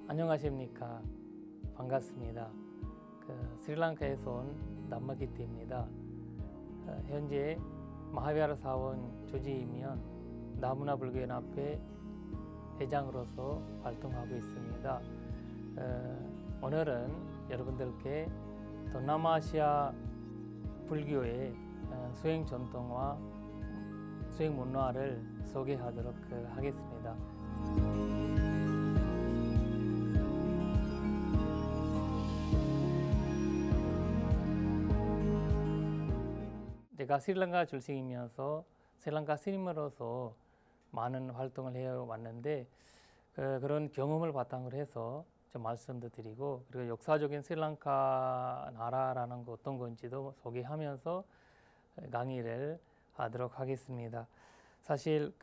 안녕하십니까. 반갑습니다. 스리랑카에서 온 남마기띠입니다. 현재 마하비하라 사원 조지이며 나무나불교연합회 회장으로서 활동하고 있습니다. 오늘은 여러분들께 동남아시아 불교의 수행 전통과 수행 문화를 소개하도록 하겠습니다. 제가 스리랑카 출생이면서 스리랑카 스님으로서 많은 활동을 해왔는데 그런 경험을 바탕으로 해서 좀 말씀도 드리고, 그리고 역사적인 스리랑카 나라라는 거 어떤 건지도 소개하면서 강의를 하도록 하겠습니다. 사실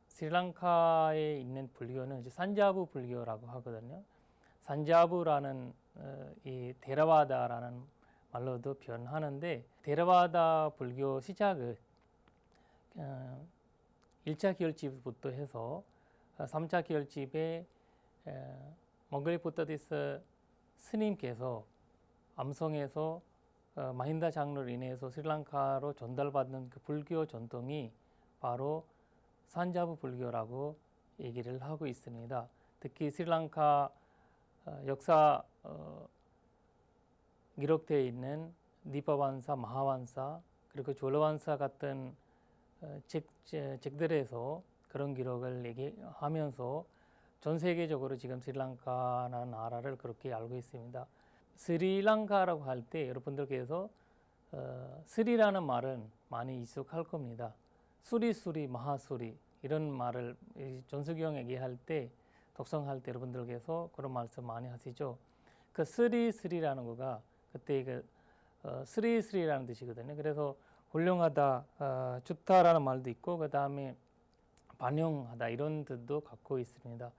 스리랑카에 있는 불교는 이제 산자부 불교라고 하거든요. 산자부라는 이 데라와다라는 말로도 표현하는데, 데라와다 불교 시작을 1차 기열집부터 해서 3차 기열집에 몽골리 부다디스 스님께서 암송에서 마힌다 장로로 인해서 스리랑카로 전달받는 그 불교 전통이 바로 산자부 불교라고 얘기를 하고 있습니다. 특히 스리랑카 역사 기록되어 있는 니파완사, 마하완사, 그리고 졸라완사 같은 책들에서 그런 기록을 얘기하면서 전 세계적으로 지금 스리랑카라는 나라를 그렇게 알고 있습니다. 스리랑카라고 할 때 여러분들께서 스리라는 말은 많이 익숙할 겁니다. 수리수리, 마하수리 이런 말을 전수경 얘기할 때, 독성할 때 여러분들께서 그런 말씀 많이 하시죠. 그 스리라는 거가 그때 스리라는 뜻이거든요. 그래서 훌륭하다, 좋다라는 말도 있고, 그 다음에 반영하다 이런 뜻도 갖고 있습니다.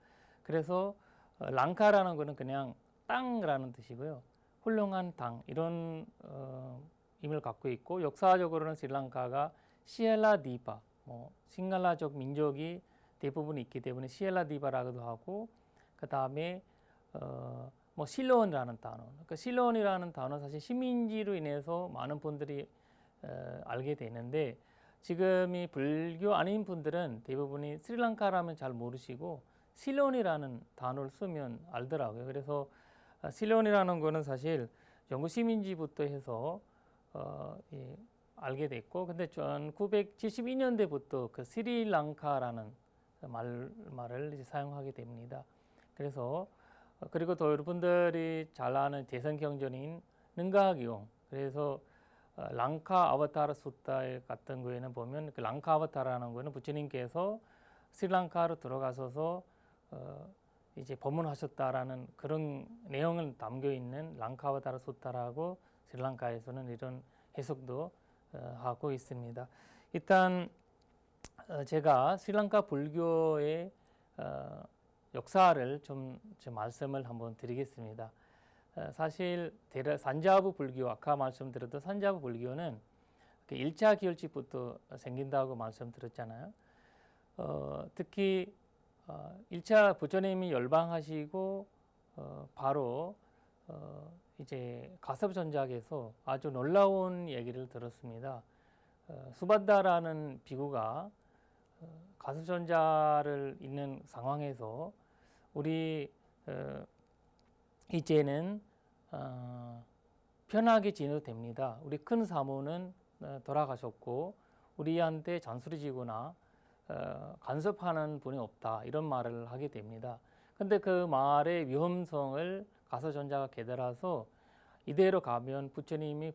그래서 랑카라는 거는 그냥 땅이라는 뜻이고요. 훌륭한 땅 이런 의미를 갖고 있고, 역사적으로는 스리랑카가 시엘라디바, 싱갈라족 민족이 대부분 있기 때문에 시엘라디바라고도 하고, 그 다음에 실론이라는 단어. 실론이라는 단어 사실 식민지로 인해서 많은 분들이 알게 되는데, 지금 이 불교 아닌 분들은 대부분이 스리랑카라면 잘 모르시고 실론이라는 단어를 쓰면 알더라고요. 그래서 실론이라는 거는 사실 영국 식민지부터 해서 알게 됐고, 근데 1972년대부터 그 스리랑카라는 말을 이제 사용하게 됩니다. 그래서 그리고 또 여러분들이 잘 아는 대성경전인 능가기용, 그래서 랑카 아바타라 수타 같은 거에는 보면 그 랑카 아바타라는 거는 부처님께서 스리랑카로 들어가셔서 이제 법문하셨다라는 그런 내용을 담겨 있는 랑카 아바타라 수타라고 스리랑카에서는 이런 해석도 하고 있습니다. 일단 제가 스리랑카 불교의 역사를 좀 말씀을 한번 드리겠습니다. 사실 산자부 불교, 아까 말씀드렸던 산자부 불교는 1차 기열집부터 생긴다고 말씀드렸잖아요. 특히 1차 부처님이 열방하시고 바로 이제 가섭전작에서 아주 놀라운 얘기를 들었습니다. 수바다라는 비구가 가섭전자를 있는 상황에서 우리 이제는 편하게 지내도 됩니다. 우리 큰 사모는 돌아가셨고 우리한테 잔소리 지거나 간섭하는 분이 없다, 이런 말을 하게 됩니다. 근데 그 말의 위험성을 가서전자가 깨달아서 이대로 가면 부처님이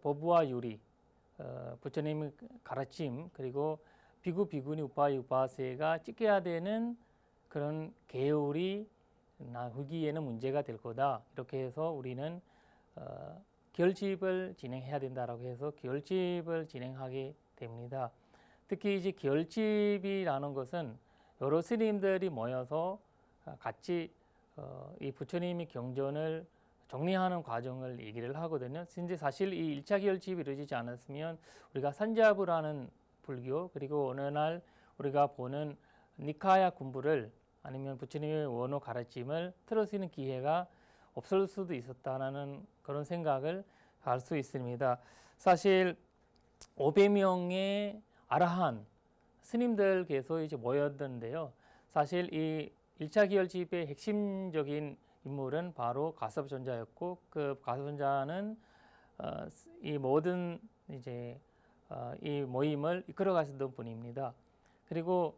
법과 유리, 부처님의 가르침, 그리고 비구 비구니 우파이 우파세가 지켜야 되는 그런 계율이 후기에는 문제가 될 거다, 이렇게 해서 우리는 결집을 진행해야 된다라고 해서 결집을 진행하게 됩니다. 특히 이제 결집이라는 것은 여러 스님들이 모여서 같이 이 부처님의 경전을 정리하는 과정을 얘기를 하거든요. 근데 사실 이 1차 결집이 이루어지지 않았으면 우리가 산자부라는 불교, 그리고 어느 날 우리가 보는 니카야 군부를 아니면 부처님의 원호 가르침을 들을 수 있는 기회가 없을 수도 있었다는 그런 생각을 할 수 있습니다. 사실 500명의 아라한 스님들께서 이제 모였던데요. 사실 이 1차 기열집의 핵심적인 인물은 바로 가섭존자였고, 그 가섭존자는 이 모든 이제 이 모임을 이끌어 가시던 분입니다. 그리고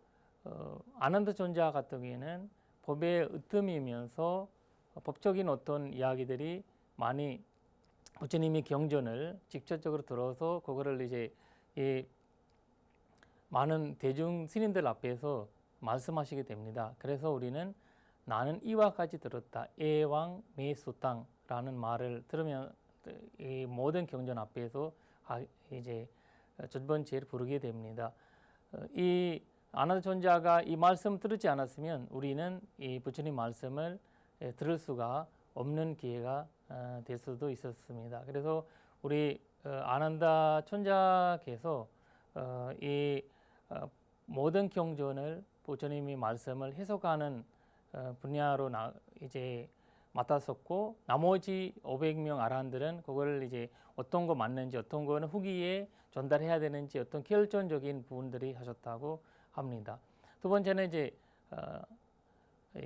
아난드 존자 같은 경우에는 법의 으뜸이면서 법적인 어떤 이야기들이 많이 부처님이 경전을 직접적으로 들어서 그거를 이제 이 많은 대중 스님들 앞에서 말씀하시게 됩니다. 그래서 우리는 나는 이와 같이 들었다. 애왕 매수땅라는 말을 들으면 이 모든 경전 앞에서 이제 첫 번째를 부르게 됩니다. 이 아난드 존자가 이 말씀 들었지 않았으면 우리는 이 부처님 말씀을 들을 수가 없는 기회가 될 수도 있었습니다. 그래서 우리 아난다 존자께서 이 모든 경전을 부처님이 말씀을 해석하는 분야로 이제 맡았었고, 나머지 500명 아라한들은 그걸 이제 어떤 거 맞는지 어떤 거는 후기에 전달해야 되는지 어떤 결정적인 부분들이 하셨다고 합니다. 두 번째는 이제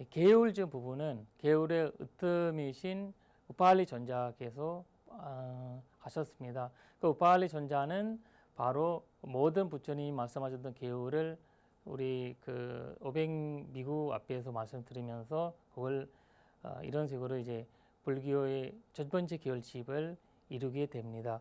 계율적 부분은 계율의 으뜸이신 우팔리 전자께서 하셨습니다. 그 우팔리 전자는 바로 모든 부처님이 말씀하셨던 계율을 우리 그 500미국 앞에서 말씀드리면서 그걸 이런 식으로 이제 불교의 첫 번째 계열집을 이루게 됩니다.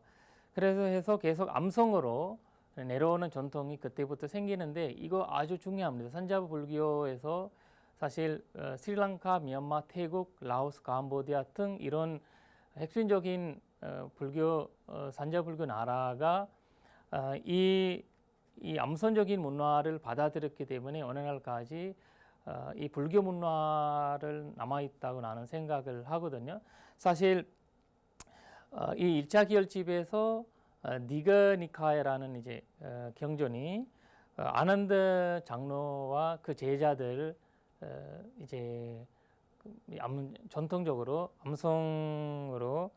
그래서 해서 계속 암송으로 내려오는 전통이 그때부터 생기는데, 이거 아주 중요합니다. 산자부 불교에서 사실 스리랑카, 미얀마, 태국, 라오스, 캄보디아 등 이런 핵심적인 불교 산자불교 나라가 이 암선적인 문화를 받아들였기 때문에 오늘날까지 이 불교 문화를 남아있다고 나는 생각을 하거든요. 사실 이 1차 기열집에서 니가니카야라는 이제 경전이 아난드 장로와 그 제자들 이제 전통적으로 암송으로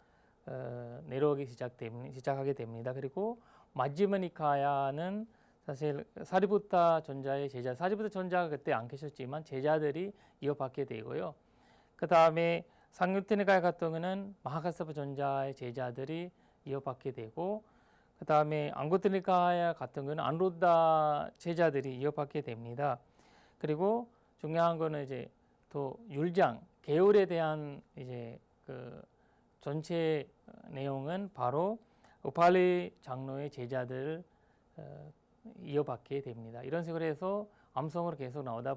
내려오기 시작하게 됩니다. 그리고 마지마니카야는 사실 사리부타 존자의 제자, 사리부타 존자가 그때 안 계셨지만 제자들이 이어받게 되고요. 그 다음에 상유트니카야 같은 경우는 마하카사파 존자의 제자들이 이어받게 되고, 그 다음에 앙구트니카야 같은 경우는 안루다 제자들이 이어받게 됩니다. 그리고 중요한 거는 이제 또 율장 계율에 대한 이제 그 전체 내용은 바로 우팔리 장로의 제자들을 이어받게 됩니다. 이런 식으로 해서 암송으로 계속 나오다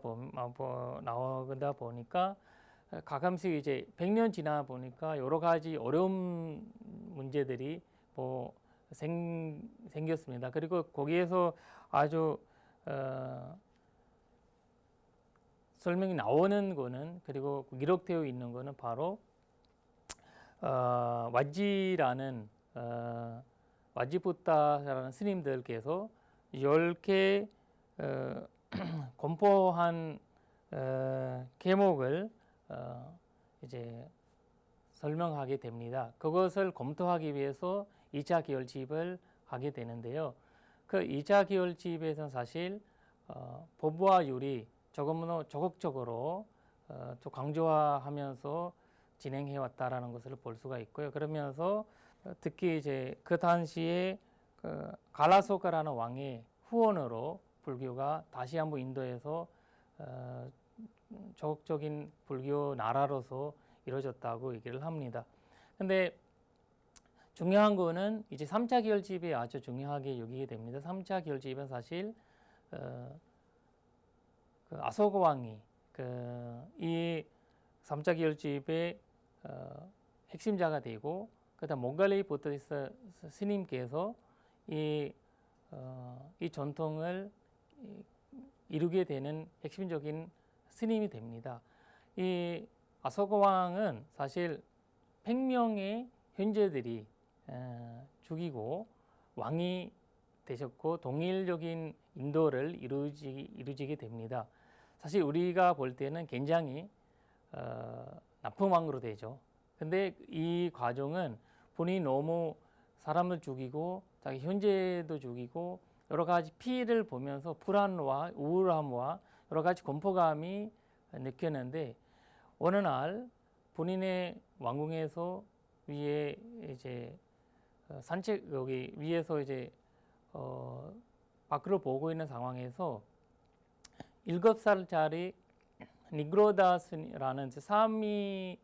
보니까 가끔씩 이제 100년 지나 보니까 여러 가지 어려운 문제들이 뭐 생겼습니다. 그리고 거기에서 아주 설명이 나오는 거는, 그리고 기록되어 있는 거는 바로 와지라는 와지부타라는 스님들께서 10개 공포한 계목을 이제 설명하게 됩니다. 그것을 검토하기 위해서 2차 기열집을 하게 되는데요. 그 2차 기열집에서는 사실 법과 율이 조금 더 적극적으로 또 강조하면서 진행해 왔다라는 것을 볼 수가 있고요. 그러면서 특히 이제 그 당시에 그 갈라소카라는 왕의 후원으로 불교가 다시 한번 인도에서 적극적인 불교 나라로서 이루어졌다고 얘기를 합니다. 근데 중요한 거는 이제 3차 기열집이 아주 중요하게 여기게 됩니다. 3차 기열집은 사실 그 아소가 왕이 이 3차 기열집의 핵심자가 되고, 그다음 몽갈레이 보트리스 스님께서 이 전통을 이루게 되는 핵심적인 스님이 됩니다. 이 아소가 왕은 사실 100명의 현재들이 죽이고 왕이 되셨고 동일적인 인도를 이루지게 됩니다. 사실 우리가 볼 때는 굉장히 나쁜 왕으로 되죠. 근데 이 과정은 본인이 너무 사람을 죽이고 자기 현재도 죽이고 여러 가지 피해를 보면서 불안과 우울함과 여러 가지 공포감이 느꼈는데 어느 날 본인의 왕궁에서 위에 이제 산책 여기 위에서 이제 밖으로 보고 있는 상황에서 7살짜리 니그로다스라는 사미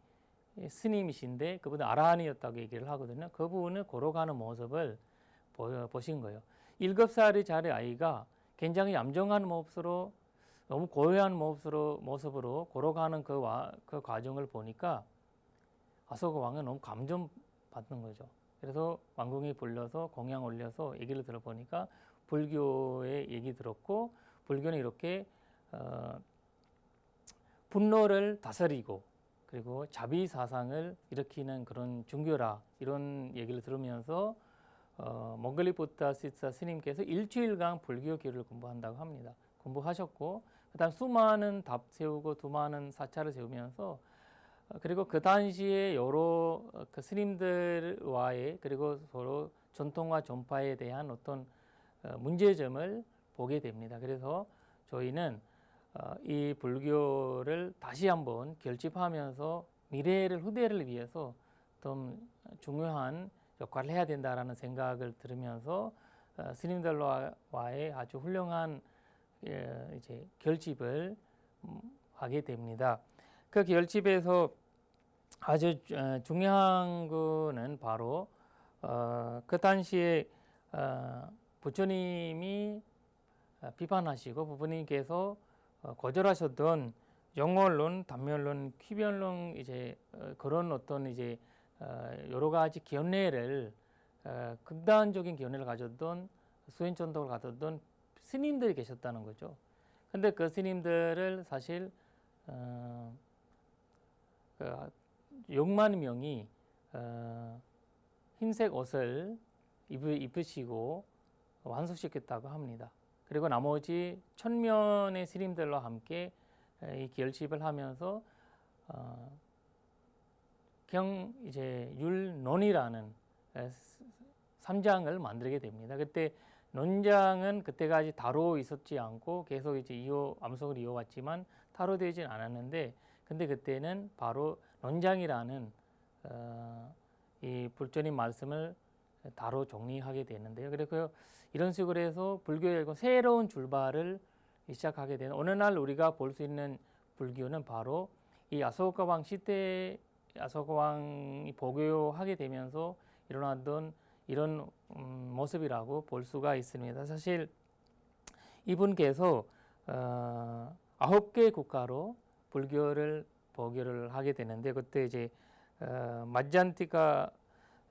스님이신데 그분은 아라한이었다고 얘기를 하거든요. 그분을 걸어가는 모습을 보신 거예요. 7살짜리 아이가 굉장히 얌전한 모습으로 너무 고요한 모습으로 걸어가는 그 과정을 보니까 아소가 왕은 너무 감동받는 거죠. 그래서 왕궁에 불러서 공양 올려서 얘기를 들어보니까 불교의 얘기 들었고 불교는 이렇게 분노를 다스리고 그리고 자비 사상을 일으키는 그런 종교라 이런 얘기를 들으면서 몽골리 부다시타 스님께서 일주일간 불교교를 공부한다고 합니다. 공부하셨고 그다음 수많은 답 세우고 수많은 사찰을 세우면서 그리고 그 당시에 여러 그 스님들과의 그리고 서로 전통과 전파에 대한 어떤 문제점을 보게 됩니다. 그래서 저희는 이 불교를 다시 한번 결집하면서 미래를 후대를 위해서 좀 중요한 역할을 해야 된다라는 생각을 들으면서 스님들과의 아주 훌륭한 이제 결집을 하게 됩니다. 그 결집에서 아주 중요한 거는 바로 그 당시에 부처님이 비판하시고 부처님께서 거절하셨던 영월론, 단멸론, 퀴변론 이제 그런 어떤 이제 여러 가지 견해를 극단적인 견해를 가졌던 수행전독을 가졌던 스님들이 계셨다는 거죠. 근데 그 스님들을 사실 6만 명이 흰색 옷을 입으시고 완수시켰다고 합니다. 그리고 나머지 1000명의 스님들과 함께 이 결집을 하면서 이제 율논이라는 3장을 만들게 됩니다. 그때 논장은 그때까지 다로 있었지 않고 계속 이제 암송을 이어왔지만 타로되진 않았는데 근데 그때는 바로 논장이라는 이 불조님 말씀을 다로 정리하게 되는데요. 그래서 이런 식으로 해서 불교의 새로운 출발을 시작하게 되는 어느 날 우리가 볼 수 있는 불교는 바로 이 아소카 왕 시대 아소카 왕이 복교하게 되면서 일어났던 이런 모습이라고 볼 수가 있습니다. 사실 이분께서 9개 국가로 불교를 복교를 하게 되는데 그때 이제 마잔티카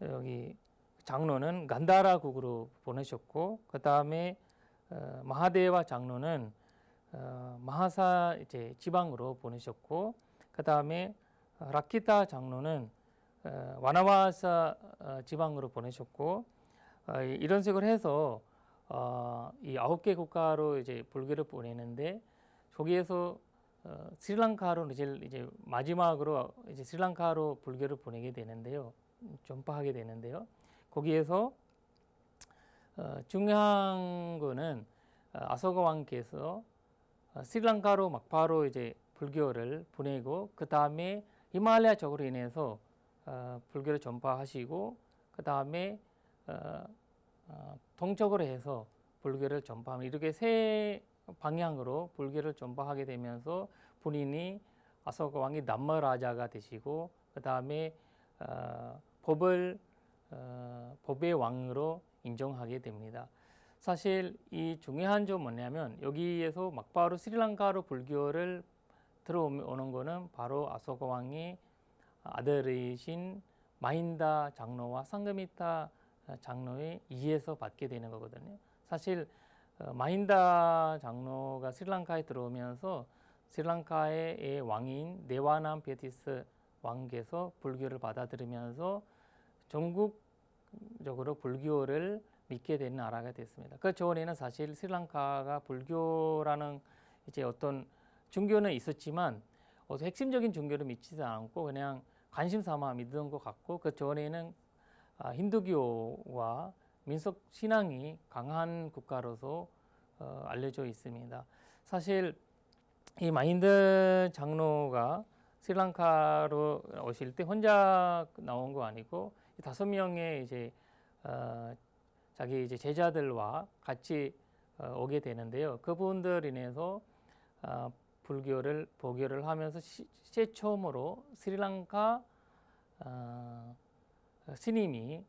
여기 장로는 간다라국으로 보내셨고 그 다음에 마하데와 장로는 마하사 이제 지방으로 보내셨고 그 다음에 라키타 장로는 와나와사 지방으로 보내셨고 이런 식으로 해서 이 9개 국가로 이제 불교를 보내는데 거기에서 스리랑카로 이제 마지막으로 이제 스리랑카로 불교를 보내게 되는데요. 전파하게 되는데요. 거기에서 중요한 거는 아소카 왕께서 스리랑카로 막바로 이제 불교를 보내고 그 다음에 히말라야 쪽으로 인해서 불교를 전파하시고 그 다음에 동쪽으로 해서 불교를 전파하면 이렇게 세 방향으로 불교를 전파하게 되면서 본인이 아소카 왕이 남마라자가 되시고 그 다음에 법의 왕으로 인정하게 됩니다. 사실 이 중요한 점 뭐냐면 여기에서 막바로 스리랑카로 불교를 들어오는 거는 바로 아소카 왕의 아들이신 마힌다 장로와 상가미타 장로의 이에서 받게 되는 거거든요. 사실 마힌다 장로가 스리랑카에 들어오면서 스리랑카의 왕인 네와남 베티스 왕께서 불교를 받아들이면서 전국적으로 불교를 믿게 되는 나라가 됐습니다. 그 전에는 사실 스리랑카가 불교라는 이제 어떤 종교는 있었지만 핵심적인 종교를 믿지도 않고 그냥 관심 삼아 믿던 것 같고 그 전에는 힌두교와 민속 신앙이 강한 국가로서 알려져 있습니다. 사실 이 마힌다 장로가 스리랑카로 오실 때 혼자 나온 거 아니고 5명의 이제 자기 이제 제자들과 같이 오게 되는데요. 그분들 인해서 불교를 보교를 하면서 최초로 스리랑카 스님이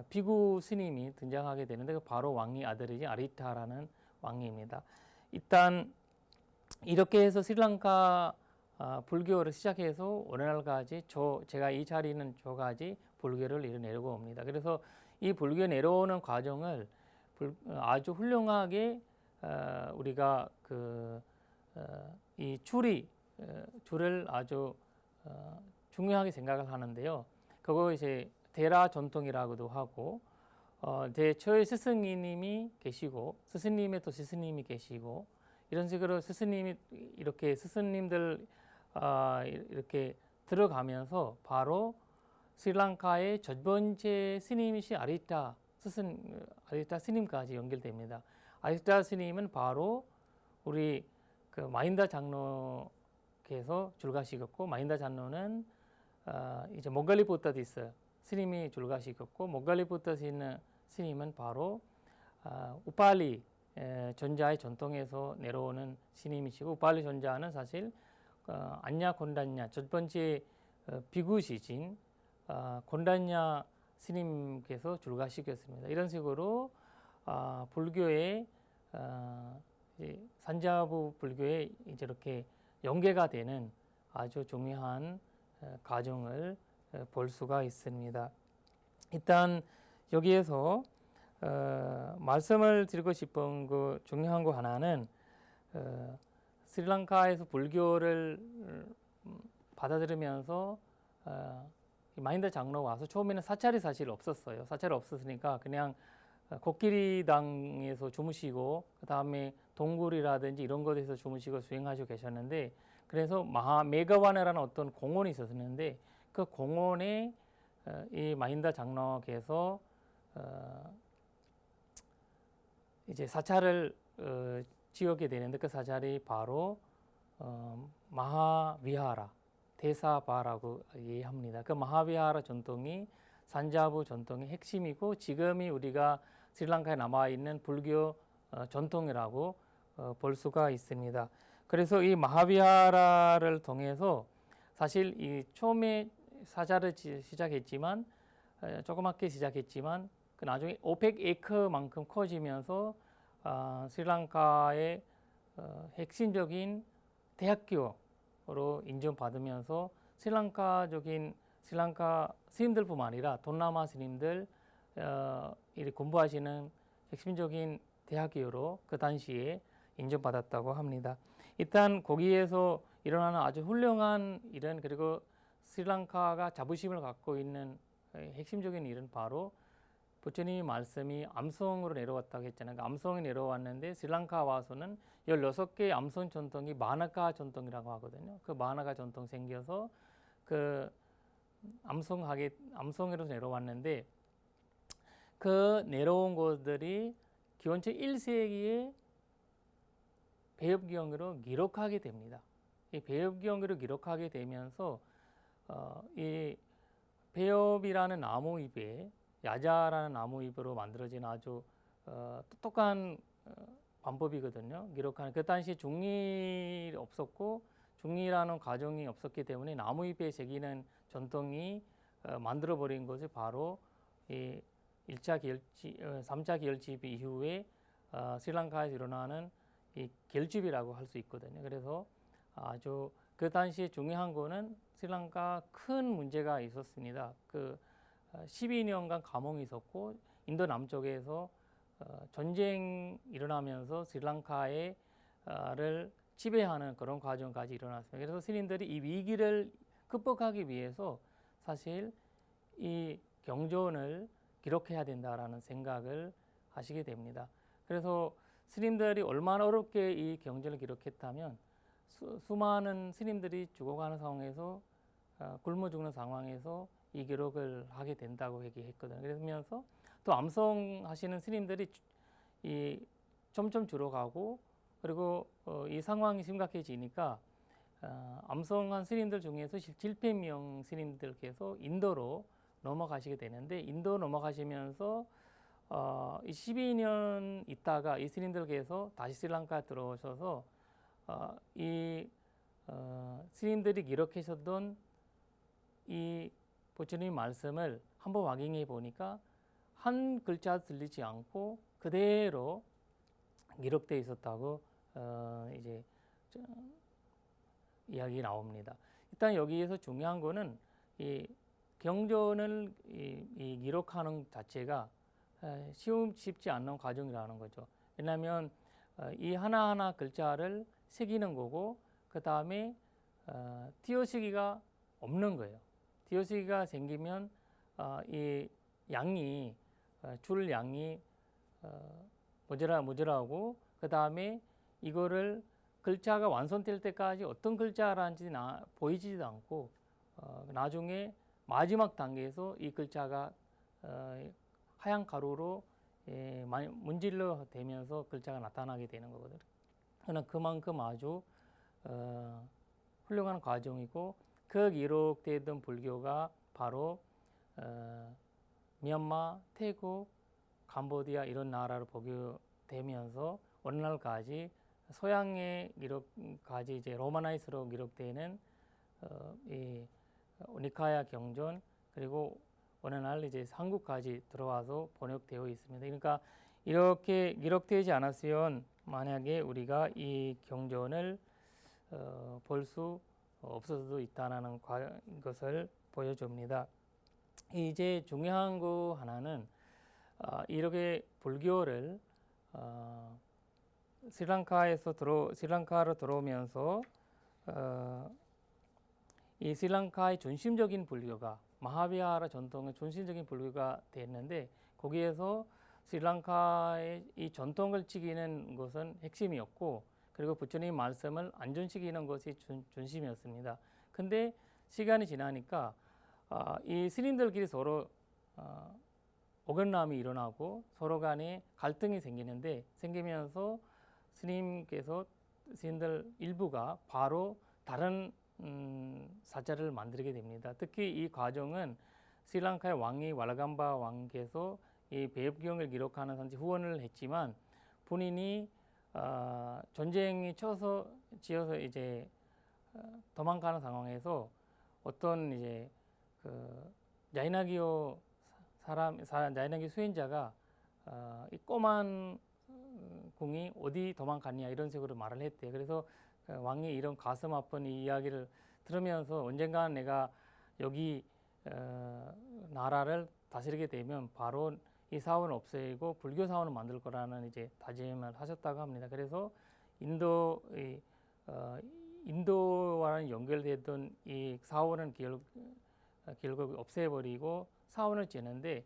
비구 스님이 등장하게 되는데 바로 왕의 아들이지 아리타라는 왕입니다. 일단 이렇게 해서 스리랑카 불교를 시작해서 오늘날까지 제가 이 자리는 저까지 불교를 이뤄내려고 합니다. 그래서 이 불교 내려오는 과정을 아주 훌륭하게 우리가 이 줄을 아주 중요하게 생각을 하는데요. 그거 이제 데라 전통이라고도 하고 저의 스승님이 계시고 스승님의 또 스승님이 계시고 이런 식으로 스승님이 이렇게 스승님들 이렇게 들어가면서 바로 스리랑카의 첫 번째 스님이신 아리타 스님까지 연결됩니다. 아리타 스님은 바로 우리 그 마힌다 장로께서 줄가시켰고 마힌다 장로는 이제 모갈리포타디스 스님이 줄가시켰고 모갈리포타디스 있는 스님은 바로 우팔리 전자의 전통에서 내려오는 스님이시고 우팔리 전자는 사실 안냐 곤단냐 첫 번째 비구시진 곤단냐 스님께서 줄가시켰습니다. 이런 식으로 불교의 산자부 불교에 이제 이렇게 연계가 되는 아주 중요한 과정을 볼 수가 있습니다. 일단 여기에서 말씀을 드리고 싶은 그 중요한 거 하나는 스리랑카에서 불교를 받아들이면서 마힌다 장로 와서 처음에는 사찰이 사실 없었어요. 사찰이 없었으니까 그냥 코끼리당에서 주무시고 그 다음에 동굴이라든지 이런 곳에서 주무시고 수행하시고 계셨는데 그래서 메가와네라는 어떤 공원이 있었는데 그 공원에 이 마힌다 장로께서 이제 사찰을 지었게 되는데 그 사찰이 바로 마하비하라 대사바라고 이해합니다. 그 마하비하라 전통이 산자부 전통의 핵심이고 지금이 우리가 스리랑카에 남아있는 불교 전통이라고 볼 수가 있습니다. 그래서 이 마하비하라를 통해서 사실 이 처음에 사찰을 시작했지만 조그맣게 시작했지만 그 나중에 500에이커만큼 커지면서 스리랑카의 핵심적인 대학교로 인정받으면서 스리랑카 스님들뿐만 아니라 동남아 스님들 공부하시는 핵심적인 대학교로 그 당시에 인정받았다고 합니다. 일단 거기에서 일어나는 아주 훌륭한 일은 그리고 스리랑카가 자부심을 갖고 있는 핵심적인 일은 바로 부처님이 말씀이 암송으로 내려왔다고 했잖아요. 그 암송이 내려왔는데 스리랑카 와서는 16개의 암송 전통이 마나카 전통이라고 하거든요. 그 마나카 전통 생겨서 그 암송으로 내려왔는데 그 내려온 것들이 기원전 1세기에 배엽경으로 기록하게 됩니다. 이 배엽경으로 기록하게 되면서 이 배엽이라는 나무잎에 야자라는 나무잎으로 만들어진 아주 똑똑한 방법이거든요. 기록하는 그 당시 중리 없었고 중리라는 과정이 없었기 때문에 나무잎에 새기는 전통이 만들어버린 것이 바로 이 3차 결집 이후에 스리랑카에서 일어나는 이 결집이라고 할 수 있거든요. 그래서 아주 그 당시에 중요한 거는 스리랑카 큰 문제가 있었습니다. 그 12년간 감옥이 있었고 인도 남쪽에서 전쟁 일어나면서 스리랑카를 지배하는 그런 과정까지 일어났습니다. 그래서 스님들이 이 위기를 극복하기 위해서 사실 이 경전을 기록해야 된다라는 생각을 하시게 됩니다. 그래서 스님들이 얼마나 어렵게 이 경전을 기록했다면 수많은 스님들이 죽어가는 상황에서 굶어 죽는 상황에서 이 기록을 하게 된다고 얘기했거든요. 그러면서 또 암송하시는 스님들이 이 점점 줄어가고 그리고 이 상황이 심각해지니까 암송한 스님들 중에서 질폐명 스님들께서 인도로 넘어가시게 되는데 인도 넘어가시면서 이 12년 있다가 이 스님들께서 다시 스리랑카 들어오셔서 이 스님들이 기록하셨던 이 부처님 말씀을 한번 확인해 보니까 한 글자 들리지 않고 그대로 기록되어 있었다고 이제 이야기 나옵니다. 일단 여기에서 중요한 거는 이 경전을 이 기록하는 자체가 쉽지 않은 과정이라는 거죠. 왜냐하면 이 하나하나 글자를 새기는 거고 그 다음에 띄어쓰기가 없는 거예요. 띄어쓰기가 생기면 이 양이 줄 양이 모자라고 그 다음에 이거를 글자가 완성될 때까지 어떤 글자라는지 보이지도 않고 나중에 마지막 단계에서 이 글자가 하얀 가루로 문질러 되면서 글자가 나타나게 되는 거거든요. 그러나 그만큼 아주 훌륭한 과정이고 그 기록되던 불교가 바로 미얀마, 태국, 캄보디아 이런 나라로 보교되면서 오늘날까지 서양의 기록까지 이제 로마나이스로 기록되는 이 니카야 경전 그리고 오늘날 이제 한국까지 들어와서 번역되어 있습니다. 그러니까 이렇게 기록되지 않았으면 만약에 우리가 이 경전을 볼 수 없을 수도 있다는 것을 보여줍니다. 이제 중요한 거 하나는 이렇게 불교를 스리랑카로 들어오면서 이 스리랑카의 중심적인 불교가 마하비하라 전통의 중심적인 불교가 됐는데 거기에서 스리랑카의 이 전통을 지키는 것은 핵심이었고 그리고 부처님 말씀을 안전시키는 것이 중심이었습니다. 근데 시간이 지나니까 이 스님들끼리 서로 어긋남이 일어나고 서로 간에 갈등이 생기면서 스님들 일부가 바로 다른 사자를 만들게 됩니다. 특히 이 과정은 스리랑카의 왕이 왈감바 왕께서 이 배업경을 기록하는 선지 후원을 했지만 본인이 전쟁이 지어서 이제 도망가는 상황에서 어떤 이제 그 야이나기요 야이나기 수행자가 이 꼬만 궁이 어디 도망갔냐 이런 식으로 말을 했대요. 그래서 왕이 이런 가슴 아픈 이 이야기를 들으면서 언젠가는 내가 여기 나라를 다스리게 되면 바로 이 사원을 없애고 불교 사원을 만들 거라는 이제 다짐을 하셨다고 합니다. 그래서 인도와는 연결되던 이 사원은 결국 없애버리고 사원을 지는데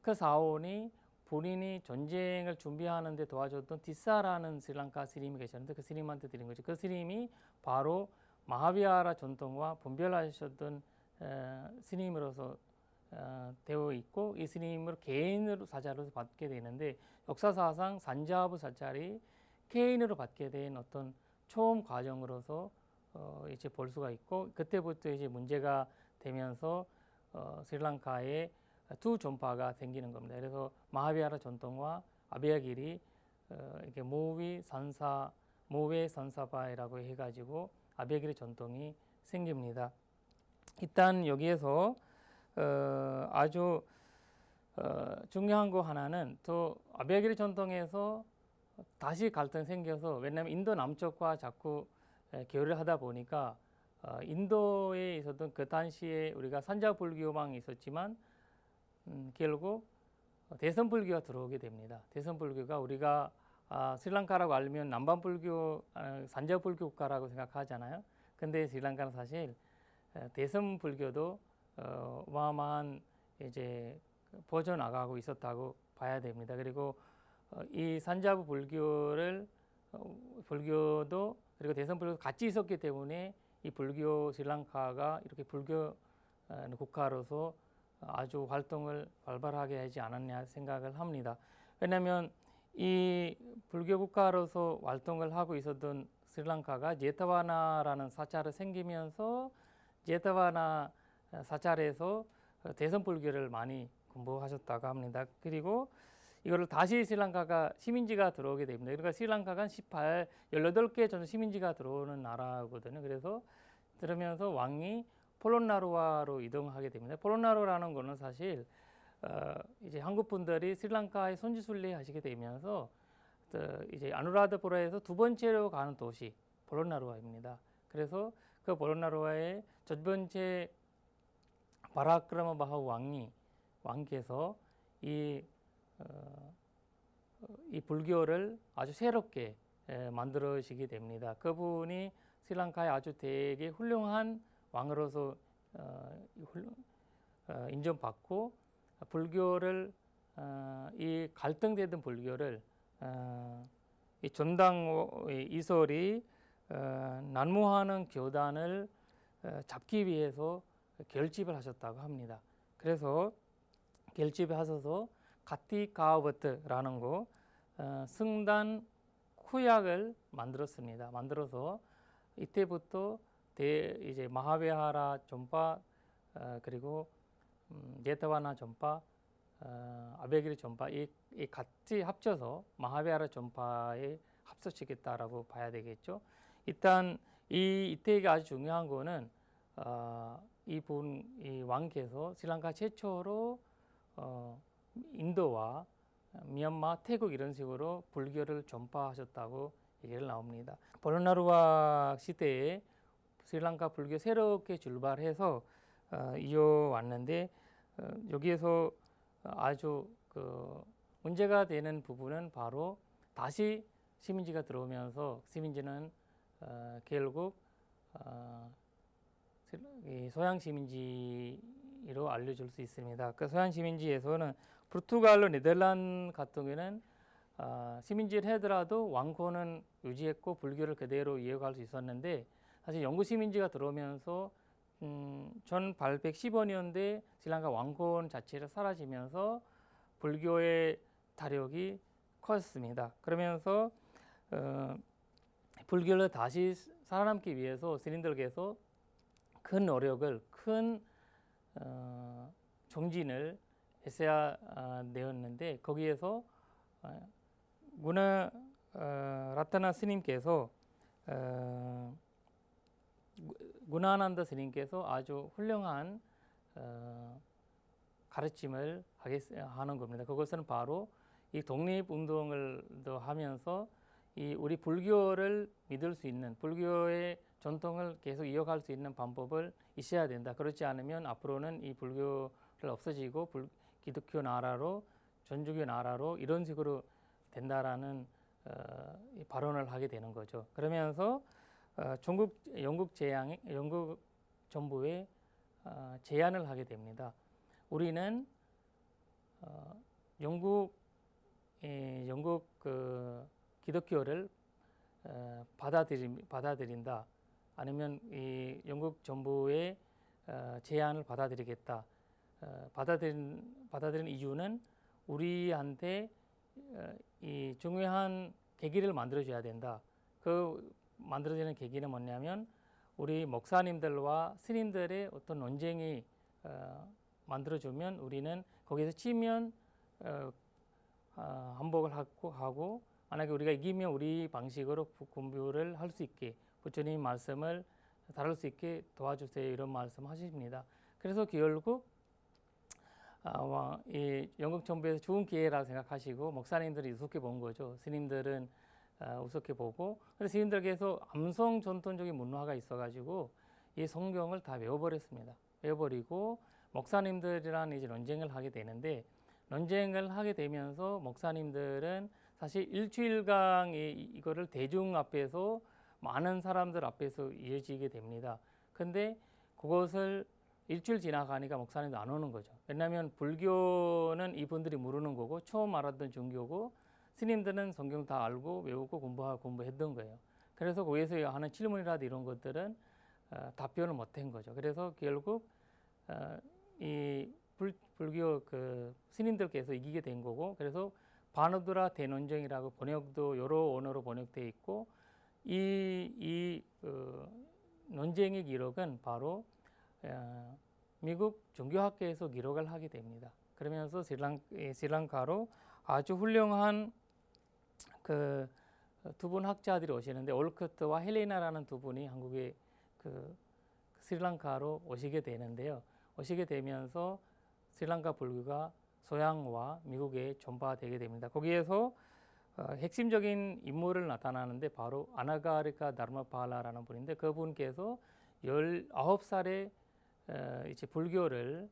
그 사원이 본인이 전쟁을 준비하는데 도와줬던 디사라는 스리랑카 스님이 계셨는데 그 스님한테 드린 거죠. 그 스님이 바로 마하비하라 전통과 분별하셨던 스님으로서 되어 있고 이 스님을 개인으로 사자로서 받게 되는데 역사사상 산자부 사찰이 개인으로 받게 된 어떤 처음 과정으로서 이제 볼 수가 있고 그때부터 이제 문제가 되면서 스리랑카에 두 전파가 생기는 겁니다. 그래서 마하비하라 전통과 아베야길이 이렇게 모웨 산사바이라고 해가지고 아베야길의 전통이 생깁니다. 일단 여기에서 아주 중요한 거 하나는 또 아베야길의 전통에서 다시 갈등이 생겨서 왜냐하면 인도 남쪽과 자꾸 교류를 하다 보니까 인도에 있었던 그 당시에 우리가 산자불교망이 있었지만 결국 대선불교가 들어오게 됩니다. 대선불교가 우리가 스리랑카라고 알면 남반불교, 산자불교 국가라고 생각하잖아요. 근데 스리랑카는 사실 대선불교도 어마어마한 이제 퍼져 나가고 있었다고 봐야 됩니다. 그리고 이 산자부 불교도 그리고 대선불교도 같이 있었기 때문에 이 불교 스리랑카가 이렇게 불교 국가로서 아주 활동을 활발하게 하지 않았냐 생각을 합니다. 왜냐하면 이 불교 국가로서 활동을 하고 있었던 스리랑카가 제타와나라는 사찰이 생기면서 제타와나 사찰에서 대선불교를 많이 공부하셨다고 합니다. 그리고 이거를 다시 스리랑카가 시민지가 들어오게 됩니다. 그러니까 스리랑카가 18개 정도 시민지가 들어오는 나라거든요. 그래서 그러면서 왕이 폴론나루와로 이동하게 됩니다. 폴론나루라는 거는 사실 이제 한국 분들이 스리랑카에 선지순례 하시게 되면서 이제 아누라다푸라에서 두 번째로 가는 도시 폴론나루와입니다. 그래서 그 폴론나루와의 첫 번째 바라크라마바후 왕께서 이 불교를 아주 새롭게 만들어지게 됩니다. 그분이 스리랑카의 아주 되게 훌륭한 왕으로서 인정받고 불교를 이 갈등되던 불교를 이 전당 이설이 난무하는 교단을 잡기 위해서 결집을 하셨다고 합니다. 그래서 결집을 하셔서 가티카우버트라는 거 승단 구약을 만들었습니다. 만들어서 이때부터 이제 마하베하라 전파 그리고 제타와나 전파 아베기리 전파 이 같이 합쳐서 마하베하라 전파에 합쳐지겠다라고 봐야 되겠죠. 일단 이때가 아주 중요한 거는 이 왕께서 스리랑카 최초로 인도와 미얀마, 태국 이런 식으로 불교를 전파하셨다고 얘기를 나옵니다. 폴론나루와 시대에 스리랑카 불교 새롭게 출발해서 이어왔는데 여기에서 아주 문제가 되는 부분은 바로 다시 시민지가 들어오면서 시민지는 결국 소양 시민지로 알려줄 수 있습니다. 그 소양 시민지에서는 포르투갈로 네덜란드 같은 경우에는 시민지를 하더라도 왕권은 유지했고 불교를 그대로 이어갈 수 있었는데 사실 영구 시민지가 들어오면서 1815년대 스리랑카 왕권 자체를 사라지면서 불교의 타력이 컸습니다. 그러면서 불교를 다시 살아남기 위해서 스님들께서 큰 노력을 큰 정진을 했어야 되었는데 거기에서 라타나 스님께서 구나난다 스님께서 아주 훌륭한 가르침을 하는 겁니다. 그것은 바로 이 독립운동을 하면서 이 우리 불교를 믿을 수 있는 불교의 전통을 계속 이어갈 수 있는 방법을 있어야 된다. 그렇지 않으면 앞으로는 이 불교를 없어지고 기독교 나라로 전주교 나라로 이런 식으로 된다라는 발언을 하게 되는 거죠. 그러면서 영국 정부에 제안을 하게 됩니다. 우리는 영국 기독교를 받아들인다. 아니면 이 영국 정부의 제안을 받아들이겠다. 받아들이는 이유는 우리한테 이 중요한 계기를 만들어줘야 된다. 그 만들어지는 계기는 뭐냐면 우리 목사님들과 스님들의 어떤 논쟁이 만들어주면 우리는 거기서 치면 한복을 하고 만약에 우리가 이기면 우리 방식으로 공부를 할 수 있게 부처님 말씀을 다룰 수 있게 도와주세요 이런 말씀하십니다. 그래서 결국 이 영국 정부에서 좋은 기회라고 생각하시고 목사님들이 우습게 본 거죠. 스님들은 우습게 보고 그래서 스님들께서 암송 전통적인 문화가 있어가지고 이 성경을 다 외워버렸습니다. 외워버리고 목사님들이랑 이제 논쟁을 하게 되는데 논쟁을 하게 되면서 목사님들은 사실 일주일간 이거를 대중 앞에서 많은 사람들 앞에서 이어지게 됩니다. 근데 그것을 일주일 지나가니까 목사님도 안 오는 거죠. 왜냐하면 불교는 이분들이 모르는 거고 처음 알았던 종교고 스님들은 성경 다 알고 외우고 공부했던 거예요. 그래서 거기에서 하는 질문이라도 이런 것들은 답변을 못한 거죠. 그래서 결국 이 불교 그 스님들께서 이기게 된 거고, 그래서 바누드라 대논쟁이라고 번역도 여러 언어로 번역되어 있고, 이 논쟁의 기록은 바로 미국 종교학계에서 기록을 하게 됩니다. 그러면서 스리랑카로 아주 훌륭한 그 두 분 학자들이 오시는데, 올커트와 헬레나라는 두 분이 한국에 그 스리랑카로 오시게 되는데요. 오시게 되면서 스리랑카 불교가 서양과 미국에 전파되게 됩니다. 거기에서 핵심적인 인물을 나타나는데 바로 아나가리카 다르마팔라라는 분인데, 그분께서 19살에 이제 불교를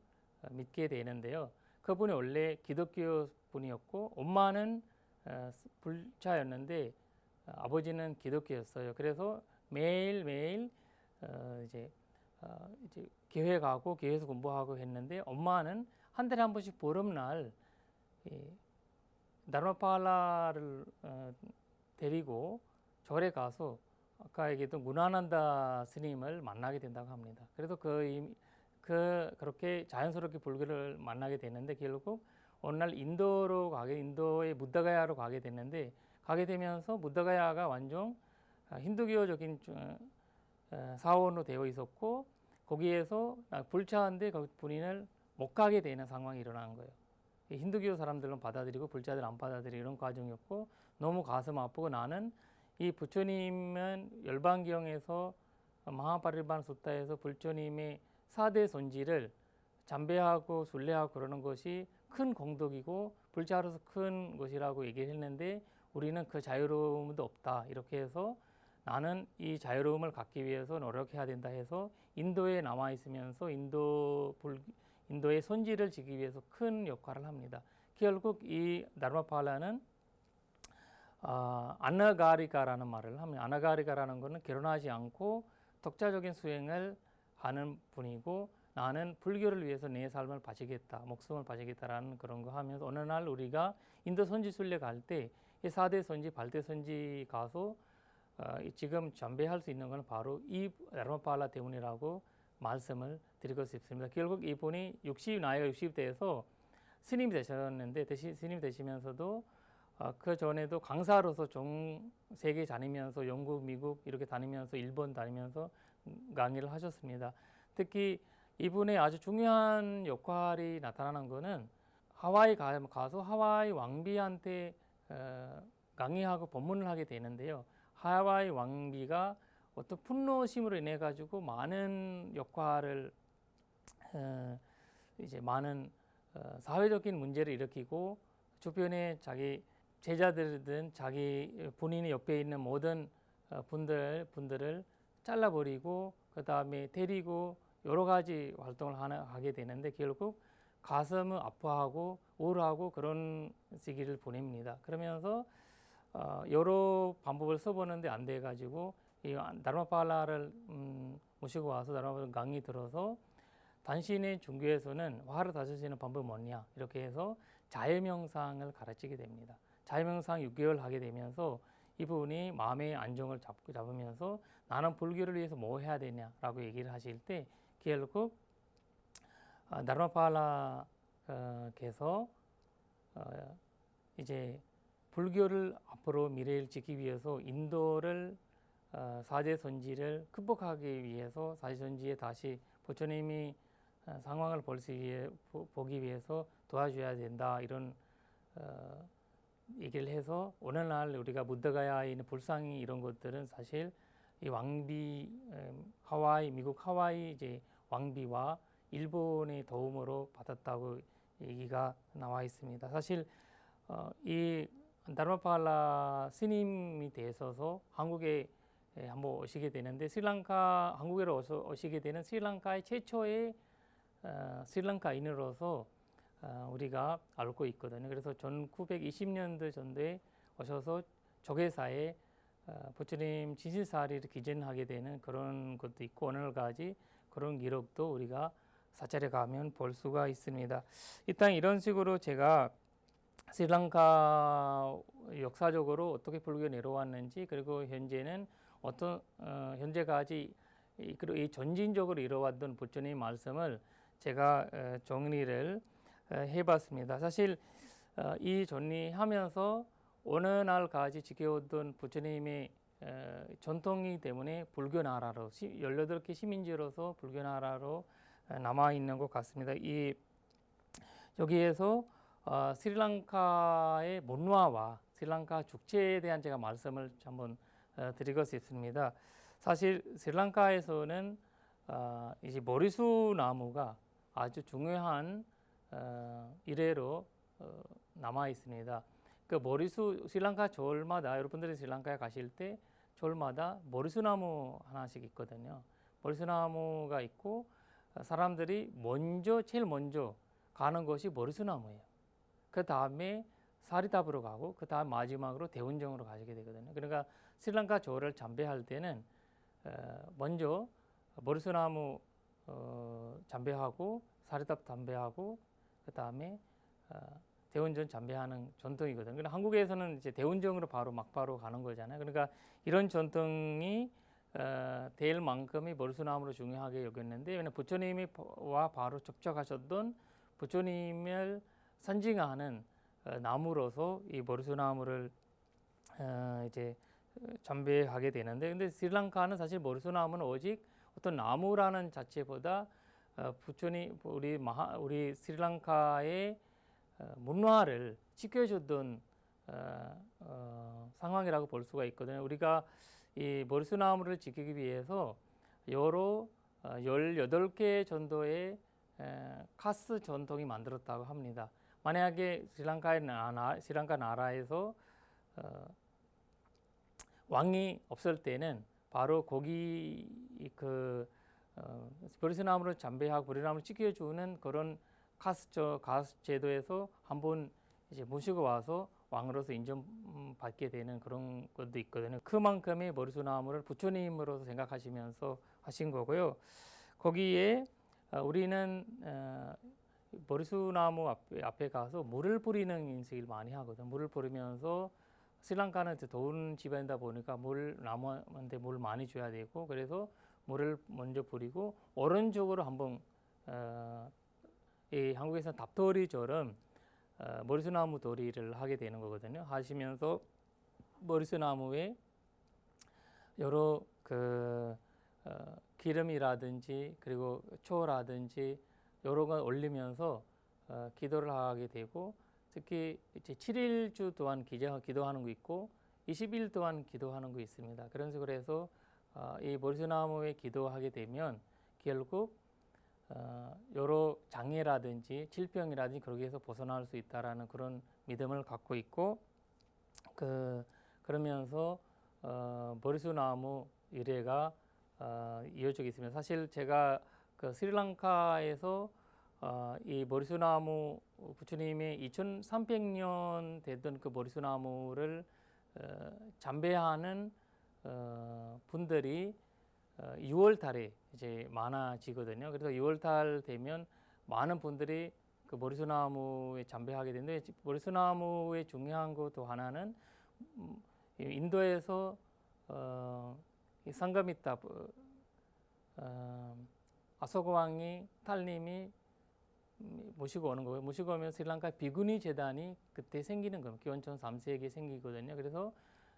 믿게 되는데요. 그분이 원래 기독교 분이었고 엄마는 불자였는데 아버지는 기독교였어요. 그래서 매일매일 이제 교회 가고 교회에서 공부하고 했는데, 엄마는 한 달에 한 번씩 보름날 다르마팔라를 데리고 절에 가서 아까 얘기했던 무나난다 스님을 만나게 된다고 합니다. 그래서 그렇게 자연스럽게 불교를 만나게 되는데, 결국 어느 날 인도의 부다가야로 가게 됐는데, 가게 되면서 부다가야가 완전 힌두교적인 사원으로 되어 있었고, 거기에서 불자인데 그 본인을 못 가게 되는 상황이 일어난 거예요. 힌두교 사람들은 받아들이고 불자들 안 받아들이고 이런 과정이었고, 너무 가슴 아프고, 나는 이 부처님은 열반경에서 마하파리반 수타에서 부처님의 4대 선지를 잠배하고 순례하고 그러는 것이 큰 공덕이고 불자로서 큰 것이라고 얘기를 했는데, 우리는 그 자유로움도 없다. 이렇게 해서 나는 이 자유로움을 갖기 위해서 노력해야 된다 해서 인도에 남아 있으면서 인도의 선지를 지기 위해서 큰 역할을 합니다. 결국 이 다르마팔라는 아나가리카라는 말을 합니다. 아나가리카라는 것은 결혼하지 않고 독자적인 수행을 하는 분이고, 나는 불교를 위해서 내 삶을 바치겠다, 목숨을 바치겠다라는 그런 거 하면서, 어느 날 우리가 인도 선지 순례 갈 때 이 4대 선지, 발대 선지 가서 지금 잠배할 수 있는 것은 바로 이 다르마팔라 때문이라고 말씀을 드리고 싶습니다. 결국 이분이 나이가 60대에서 스님이 되셨는데, 스님 되시면서도 그 전에도 강사로서 전 세계 다니면서 영국, 미국 이렇게 다니면서 일본 다니면서 강의를 하셨습니다. 특히 이분의 아주 중요한 역할이 나타나는 것은 하와이 가서 하와이 왕비한테 강의하고 법문을 하게 되는데요. 하와이 왕비가 어떤 분노심으로 인해 가지고 많은 역할을 이제 많은 사회적인 문제를 일으키고, 주변에 자기 제자들든 자기 본인의 옆에 있는 모든 분들을 잘라버리고 그 다음에 때리고 여러 가지 활동을 하게 되는데, 결국 가슴을 아파하고 우울하고 그런 시기를 보냅니다. 그러면서 여러 방법을 써보는데 안 돼가지고 이 다르마팔라를 모시고 와서 다르마팔라 강의 들어서, 당신의 종교에서는 화를 다스리는 방법이 뭐냐 이렇게 해서 자유명상을 가르치게 됩니다. 자유명상 6개월 하게 되면서 이분이 마음의 안정을 잡으면서 나는 불교를 위해서 뭐 해야 되냐라고 얘기를 하실 때, 결국 다르마팔라께서 이제 불교를 앞으로 미래를 지키기 위해서 인도를 사제 선지를 극복하기 위해서 사제 선지에 다시 부처님이 상황을 보기 위해서 도와줘야 된다, 이런 얘기를 해서, 오늘날 우리가 부다가야에 있는 불상이 이런 것들은 사실 이 왕비 미국 하와이 이제 왕비와 일본의 도움으로 받았다고 얘기가 나와 있습니다. 사실 이 다르마팔라 스님이 되셔서 한국에 한번 오시게 되는데, 한국으로 오시게 되는 스리랑카의 최초의 스리랑카인으로서 우리가 알고 있거든요. 그래서 1920년도 전도에 오셔서 조계사에 부처님 진실사리를 기증하게 되는 그런 것도 있고, 오늘까지 그런 기록도 우리가 사찰에 가면 볼 수가 있습니다. 일단 이런 식으로 제가 스리랑카 역사적으로 어떻게 불교가 내려왔는지, 그리고 현재는 어떤 현재까지 이 전진적으로 이뤄왔던 부처님 말씀을 제가 정리를 해봤습니다. 사실 이 정리하면서 어느 날까지 지켜오던 부처님의 전통이기 때문에 불교 나라로 18개 시민지로서 불교 나라로 남아 있는 것 같습니다. 이 여기에서 스리랑카의 문화와 스리랑카 축제에 대한 제가 말씀을 한번 드리고 싶습니다. 사실 스리랑카에서는 이제 머리수 나무가 아주 중요한 일회로 남아 있습니다. 그 머리수 스리랑카 절마다 여러분들이 스리랑카에 가실 때 절마다 머리수 나무 하나씩 있거든요. 머리수 나무가 있고 사람들이 제일 먼저 가는 것이 머리수 나무예요. 그 다음에 사리탑으로 가고 그 다음 마지막으로 대원정으로 가시게 되거든요. 그러니까 스리랑카 절을 참배할 때는 먼저 머리수나무 참배하고 사리탑 참배하고 그 다음에 대원전 참배하는 전통이거든요. 그러나 한국에서는 이제 대원정으로 막바로 가는 거잖아요. 그러니까 이런 전통이 될 만큼이 머리수나무로 중요하게 여겼는데, 왜냐하면 부처님과 바로 접촉하셨던 부처님을 상징하는 나무로서 이 머리수나무를 이제 참배하게 되는데, 근데 스리랑카는 사실 머리수나무는 오직 어떤 나무라는 자체보다 부처님 우리 스리랑카의 문화를 지켜줬던 상황이라고 볼 수가 있거든요. 우리가 이 머리수나무를 지키기 위해서 여러 18개 정도의 카스 전통이 만들었다고 합니다. 만약에 스리랑카 나라에서 왕이 없을 때는 바로 거기 머리수나무를 참배하고 머리나무를 지켜주는 그런 카스 제도에서 한번 이제 모시고 와서 왕으로서 인정받게 되는 그런 것도 있거든요. 그만큼의 머리수나무를 부처님으로서 생각하시면서 하신 거고요. 거기에 우리는 머리수나무 앞에 가서 물을 뿌리는 인식을 많이 하거든요. 물을 뿌리면서 스리랑카는 더운 지방이다 보니까 나무한테 물 많이 줘야 되고, 그래서 물을 먼저 뿌리고 오른쪽으로 한번 이 한국에서 답돌이처럼 머리수나무 도리를 하게 되는 거거든요. 하시면서 머리수나무에 여러 기름이라든지 그리고 초라든지 여러 걸 올리면서 기도를 하게 되고, 특히 이제 7일주 동안 기도하는 거 있고 20일 동안 기도하는 거 있습니다. 그런 식으로 해서 이 머리수나무에 기도하게 되면 결국 여러 장애라든지 질병이라든지 거기에서 벗어날 수 있다라는 그런 믿음을 갖고 있고, 그러면서 머리수나무 일회가 이어지고 있습니다. 사실 제가 스리랑카에서 이 머리수나무 부처님의 2300년 되던 그 머리수나무를 참배하는 분들이 6월 달에 이제 많아지거든요. 그래서 6월 달 되면 많은 분들이 그 머리수나무에 참배하게 되는데, 머리수나무의 중요한 것도 하나는 인도에서 상가미타 아소카 왕이 탈님이 모시고 오는 거예요. 모시고 오면 스리랑카 비구니 재단이 그때 생기는 겁니다. 기원전 3세기에 생기거든요. 그래서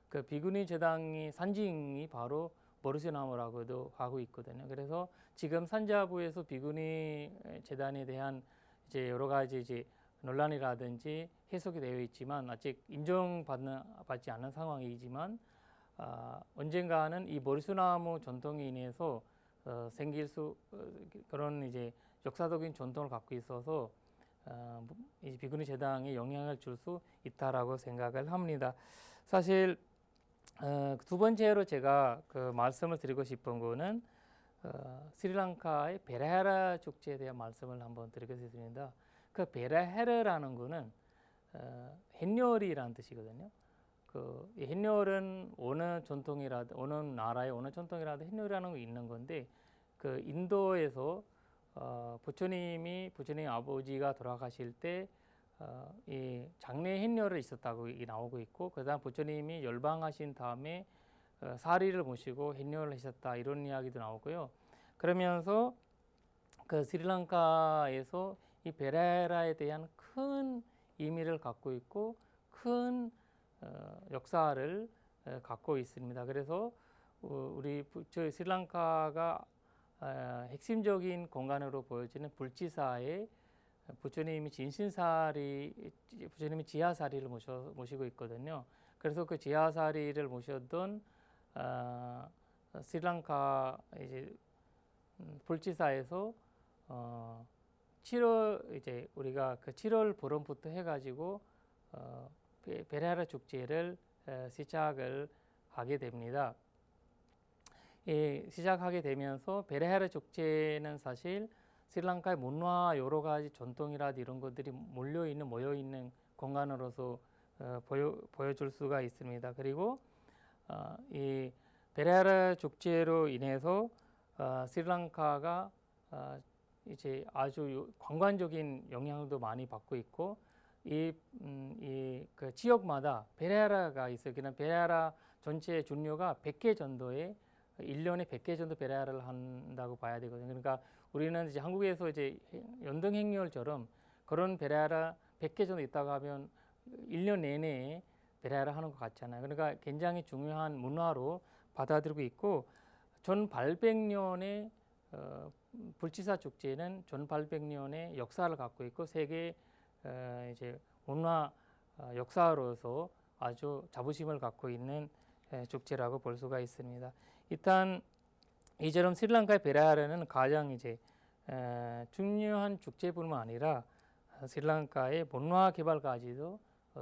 그 비구니 재단이 상징이 바로 머리수나무라고도 하고 있거든요. 그래서 지금 산자부에서 비구니 재단에 대한 이제 여러 가지 이제 논란이라든지 해석이 되어 있지만 아직 인정받지 않는 상황이지만 언젠가는 이 머리수나무 전통에 인해서 생길 그런 이제 역사적인 전통을 갖고 있어서 이 비구니 재단에 영향을 줄 수 있다라고 생각을 합니다. 사실 두 번째로 제가 말씀을 드리고 싶은 거는 스리랑카의 베라헤라 축제에 대한 말씀을 한번 드리겠습니다. 그 베라헤라라는 거는 햇열이라는 뜻이거든요. 이 햇열은 어느 전통이라든 어느 나라의 어느 전통이라든 햇열이라는 거 있는 건데, 그 인도에서 부처님 아버지가 돌아가실 때 이 장래 행렬을 있었다고 나오고 있고, 그다음 부처님이 열방하신 다음에 사리를 모시고 행렬을 하셨다 이런 이야기도 나오고요. 그러면서 그 스리랑카에서 이 베레라에 대한 큰 의미를 갖고 있고 큰 역사를 갖고 있습니다. 그래서 우리 저희 스리랑카가 핵심적인 공간으로 보여지는 불지사에 부처님이 부처님이 지하사리를 모시고 있거든요. 그래서 그 지하사리를 모셨던 스리랑카 이제 불지사에서 7월 이제 우리가 그 7월 보름부터 해가지고 베레하라 축제를 시작을 하게 됩니다. 시작하게 되면서 베레하라 축제는 사실 스리랑카의 문화 여러 가지 전통이라든지 이런 것들이 모여 있는 공간으로서 보여줄 수가 있습니다. 그리고 이 베레하라 축제로 인해서 스리랑카가 이제 아주 관광적인 영향도 많이 받고 있고 그 지역마다 베레하라가 있어요. 그냥 베레하라 전체 준료가 100개 정도의 1년에 100개 정도 베레하라를 한다고 봐야 되거든요. 그러니까 우리는 이제 한국에서 이제 연등 행렬처럼 그런 베레하라 100개 정도 있다고 하면 1년 내내 베레하라 하는 것 같잖아요. 그러니까 굉장히 중요한 문화로 받아들이고 있고, 1800년의 불지사 축제는 1800년의 역사를 갖고 있고 세계 이제 문화 역사로서 아주 자부심을 갖고 있는 축제라고 볼 수가 있습니다. 일단 이처럼 스리랑카의 베레하라는 가장 이제 중요한 축제뿐만 아니라 스리랑카의 문화 개발까지도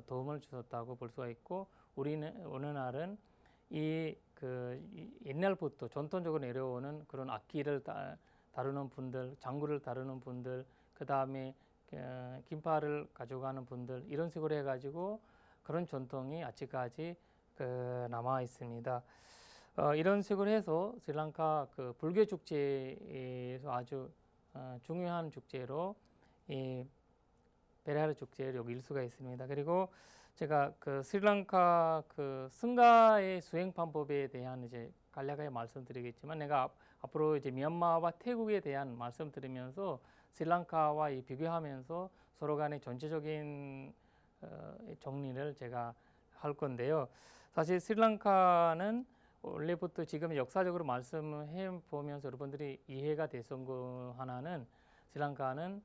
도움을 주었다고 볼 수가 있고, 우리는 오늘날은 옛날부터 전통적으로 내려오는 그런 악기를 다루는 분들, 장구를 다루는 분들, 그 다음에 긴팔을 가져가는 분들, 이런 식으로 해가지고 그런 전통이 아직까지 남아 있습니다. 이런 식으로 해서 스리랑카 그 불교 축제에서 아주 중요한 축제로 이 베레하라 축제를 여길 수가 있습니다. 그리고 제가 그 스리랑카 그 승가의 수행 방법에 대한 이제 간략하게 말씀드리겠지만, 내가 앞으로 이제 미얀마와 태국에 대한 말씀드리면서 스리랑카와 비교하면서 서로 간의 전체적인 정리를 제가 할 건데요. 사실 스리랑카는 원래부터 지금 역사적으로 말씀해 보면서 여러분들이 이해가 됐던 거 하나는, 스리랑카는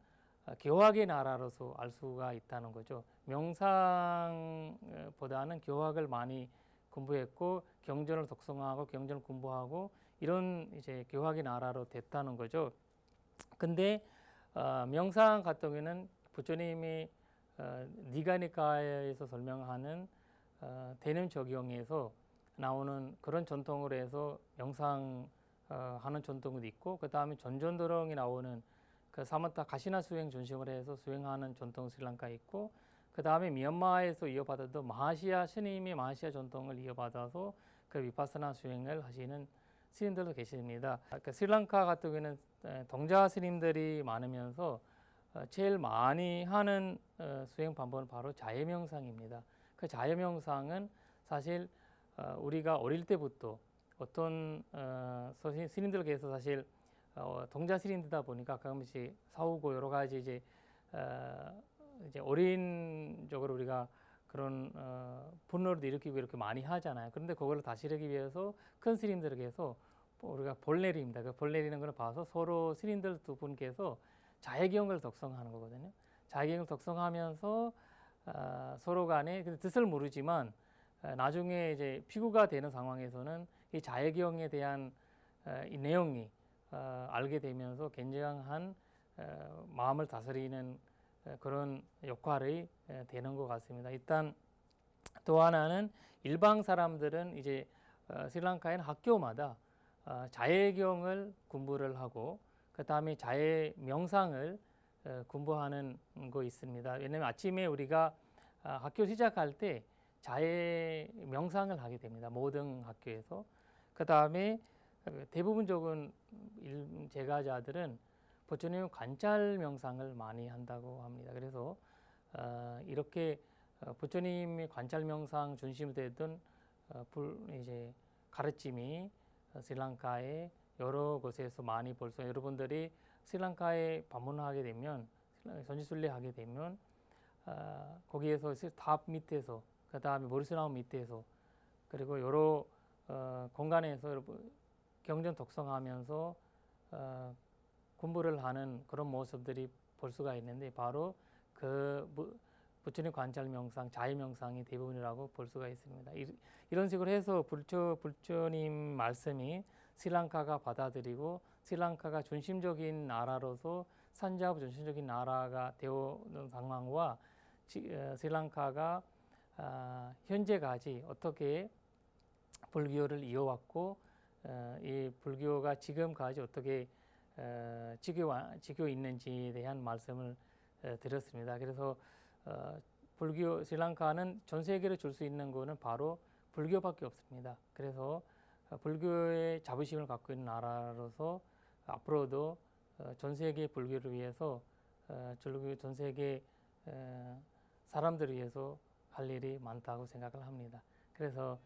교학의 나라로서 알 수가 있다는 거죠. 명상보다는 교학을 많이 공부했고 경전을 독송하고 경전을 공부하고 이런 이제 교학의 나라로 됐다는 거죠. 근데 명상 같은 경우에는 부처님이 니가니카에서 설명하는 대념 적용에서 나오는 그런 전통으로 해서 명상 하는 전통도 있고, 그 다음에 전전도령이 나오는 그 사마타 가시나 수행 중심으로 해서 수행하는 전통 스리랑카에 있고, 그 다음에 미얀마에서 이어받았던 마하시아 스님이 마하시아 전통을 이어받아서 그 비파사나 수행을 하시는 스님들도 계십니다. 그러니까 스리랑카 같은 경우에는 동자 스님들이 많으면서 제일 많이 하는 수행 방법은 바로 자해명상입니다. 그 자해명상은 사실 우리가 어릴 때부터 어떤 스님들께서 사실 동자 스님들다 보니까 가끔씩 싸우고 여러 가지 이제 어린적으로 우리가 그런 분노를 일으키고 이렇게 많이 하잖아요. 그런데 그걸 다스리기 위해서 큰 스님들에게서 우리가 볼내리입니다. 그 볼내리는 걸 봐서 서로 스님들 두 분께서 자해경을 독송하는 거거든요. 자해경을 독송하면서 서로 간에 뜻을 모르지만 나중에 이제 피구가 되는 상황에서는 이 자해경에 대한 이 내용이 알게 되면서 굉장한 마음을 다스리는 그런 역할이 되는 것 같습니다. 일단 또 하나는 일반 사람들은 이제 스리랑카에는 학교마다 자해경을 공부를 하고 그 다음에 자해 명상을 공부하는 거 있습니다. 왜냐하면 아침에 우리가 학교 시작할 때 자해 명상을 하게 됩니다. 모든 학교에서. 그 다음에 대부분적인 제가자들은 부처님 관찰 명상을 많이 한다고 합니다. 그래서 이렇게 부처님의 관찰 명상 중심이 되던 이제 가르침이 스리랑카의 여러 곳에서 많이 벌써 여러분들이 스리랑카에 방문하게 되면 전지순례하게 되면 거기에서 탑 밑에서 그 다음에 모리스나무 밑에서 그리고 여러 공간에서 여러분 경전 독성하면서 공부를 하는 그런 모습들이 볼 수가 있는데 바로 그 부처님 관찰 명상, 자의 명상이 대부분이라고 볼 수가 있습니다. 이런 식으로 해서 부처님 말씀이 스리랑카가 받아들이고 스리랑카가 중심적인 나라로서 산자부 중심적인 나라가 되어오는 상황과 스리랑카가 현재까지 어떻게 불교를 이어왔고 이 불교가 지금까지 어떻게 지켜 있는지에 대한 말씀을 드렸습니다. 그래서 불교 스리랑카는 전 세계로 줄 수 있는 것은 바로 불교밖에 없습니다. 그래서 불교의 자부심을 갖고 있는 나라로서 앞으로도 전 세계 불교를 위해서 전 세계 사람들을 위해서 할 일이 많다고 생각을 합니다. 그래서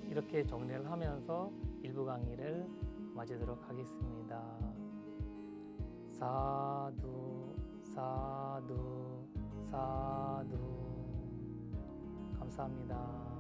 이렇게 정리를 하면서 일부 강의를 마치도록 하겠습니다. 사두 사두 사두 감사합니다.